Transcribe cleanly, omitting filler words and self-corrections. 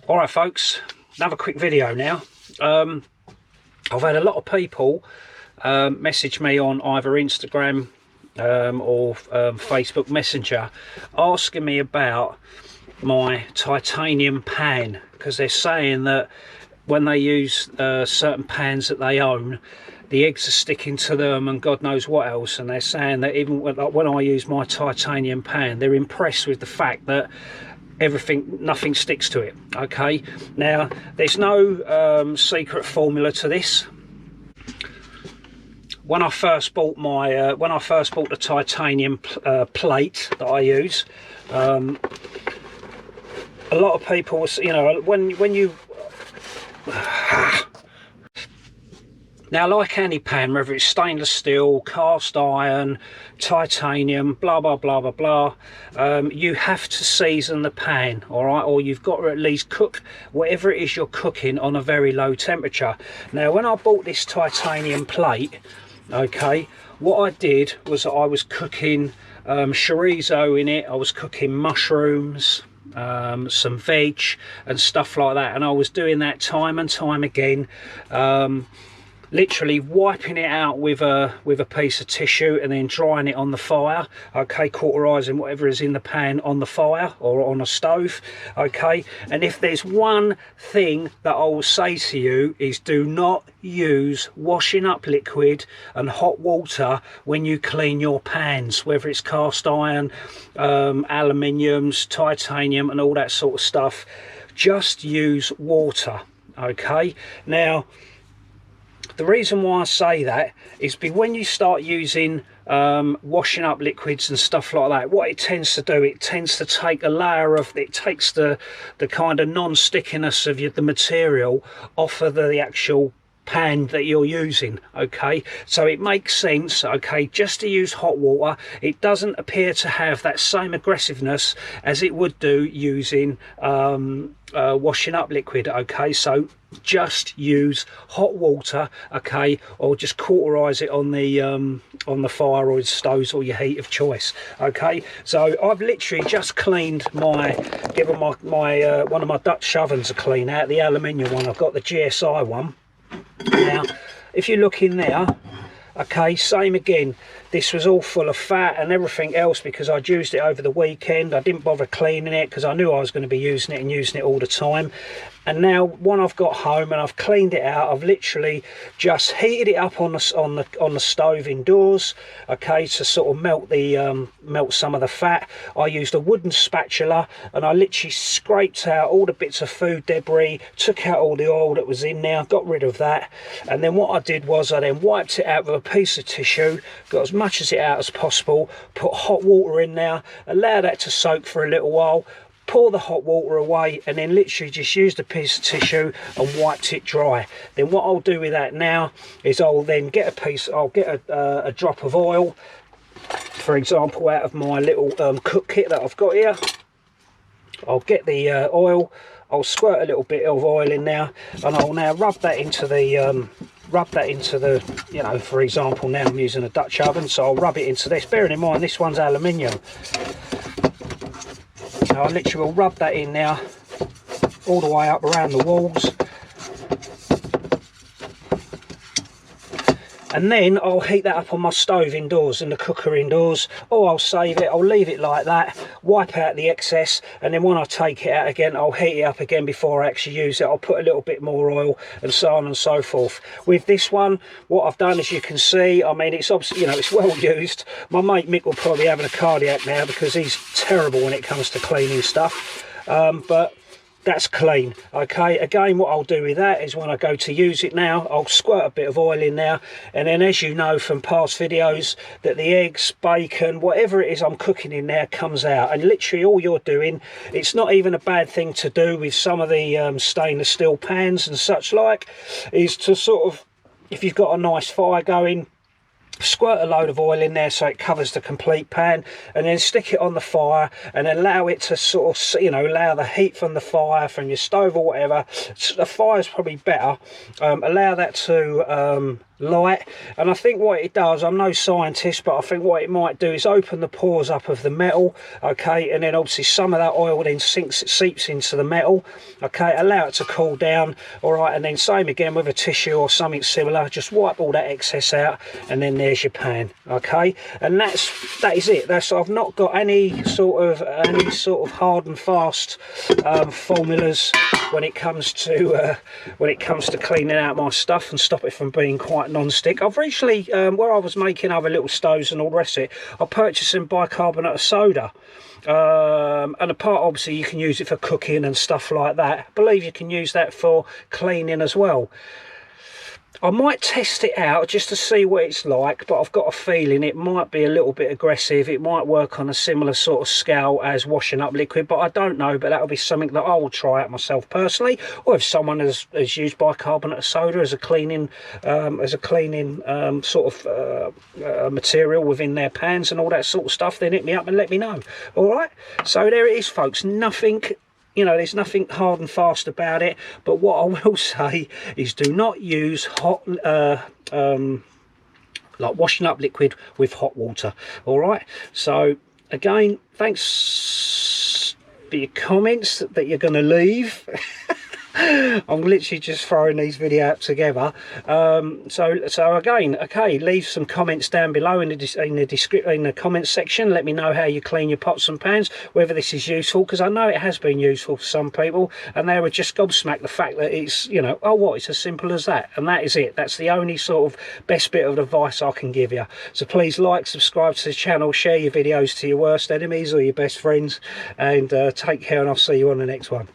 Alright folks, another quick video now. I've had a lot of people message me on either Instagram or Facebook Messenger asking me about my titanium pan, because they're saying that when they use certain pans that they own, the eggs are sticking to them and God knows what else, and they're saying that even when I use my titanium pan, they're impressed with the fact that nothing sticks to it. Okay, now there's no secret formula to this. When I first bought my the titanium plate that I use, a lot of people, you know, when you now, like any pan, whether it's stainless steel, cast iron, titanium, blah blah blah blah blah, you have to season the pan, all right, or you've got to at least cook whatever it is you're cooking on a very low temperature. Now, when I bought this titanium plate, okay, what I did was I was cooking chorizo in it, I was cooking mushrooms, some veg and stuff like that, and I was doing that time and time again, literally wiping it out with a piece of tissue and then drying it on the fire, okay, cauterizing whatever is in the pan on the fire or on a stove, okay. And if there's one thing that I will say to you, is do not use washing up liquid and hot water when you clean your pans, whether it's cast iron, aluminiums, titanium and all that sort of stuff. Just use water, okay. Now, the reason why I say that is because when you start using washing up liquids and stuff like that, what it tends to do, it tends to take a layer of, it takes the kind of non-stickiness of the material off of the actual pan that you're using, okay. So it makes sense, okay, just to use hot water. It doesn't appear to have that same aggressiveness as it would do using washing up liquid, okay. So just use hot water, okay, or just cauterize it on the fire or the stoves or your heat of choice, okay. So I've literally just cleaned given my one of my Dutch ovens a clean out, the aluminium one. I've got the GSI one. Now, if you look in there, okay, same again, this was all full of fat and everything else because I'd used it over the weekend. I didn't bother cleaning it because I knew I was going to be using it and using it all the time. And now when I've got home and I've cleaned it out, I've literally just heated it up on the stove indoors, okay, to sort of melt some of the fat. I used a wooden spatula and I literally scraped out all the bits of food debris, took out all the oil that was in there, got rid of that. And then what I did was I then wiped it out with a piece of tissue, got as much as it out as possible, put hot water in there, allow that to soak for a little while, pour the hot water away, and then literally just used a piece of tissue and wiped it dry. Then what I'll do with that now is I'll then get a drop of oil, for example, out of my little cook kit that I've got here. I'll get the oil, I'll squirt a little bit of oil in there, and I'll now rub that into the you know, for example, now I'm using a Dutch oven, so I'll rub it into this, bearing in mind this one's aluminium. So I literally will rub that in now all the way up around the walls, and then I'll heat that up on my stove indoors and the cooker indoors, or I'll save it, I'll leave it like that, wipe out the excess, and then when I take it out again, I'll heat it up again before I actually use it. I'll put a little bit more oil and so on and so forth. With this one, what I've done, as you can see, I mean, it's obviously, you know, it's well used. My mate Mick will probably have a cardiac now because he's terrible when it comes to cleaning stuff, but that's clean, okay. Again, what I'll do with that is when I go to use it now, I'll squirt a bit of oil in there, and then, as you know from past videos, that the eggs, bacon, whatever it is I'm cooking in there comes out. And literally all you're doing, it's not even a bad thing to do with some of the stainless steel pans and such like, is to sort of, if you've got a nice fire going, squirt a load of oil in there so it covers the complete pan, and then stick it on the fire and allow it to sort of, you know, allow the heat from the fire, from your stove or whatever. The fire's probably better. Allow that to light, and I think what it does, I'm no scientist, but I think what it might do is open the pores up of the metal, okay, and then obviously some of that oil then seeps into the metal, okay. Allow it to cool down, all right, and then same again with a tissue or something similar, just wipe all that excess out, and then there's your pan, okay. And that is it. I've not got any sort of hard and fast formulas when it comes to cleaning out my stuff and stop it from being quite non-stick. I've recently, where I was making other little stoves and all the rest of it, I purchased some bicarbonate of soda. And apart, obviously, you can use it for cooking and stuff like that. I believe you can use that for cleaning as well. I might test it out just to see what it's like, but I've got a feeling it might be a little bit aggressive. It might work on a similar sort of scale as washing up liquid, but I don't know. But that'll be something that I will try out myself personally, or if someone has used bicarbonate of soda as a cleaning sort of material within their pans and all that sort of stuff, then hit me up and let me know. All right, so there it is, folks. Nothing, you know, there's nothing hard and fast about it, but what I will say is do not use hot like washing up liquid with hot water. All right, so again, thanks for your comments that you're going to leave. I'm literally just throwing these videos together. So again, okay, leave some comments down below in the comments section. Let me know how you clean your pots and pans, whether this is useful, because I know it has been useful for some people, and they were just gobsmacked the fact that it's, you know, oh, what, it's as simple as that, and that is it. That's the only sort of best bit of advice I can give you. So please like, subscribe to the channel, share your videos to your worst enemies or your best friends, and take care, and I'll see you on the next one.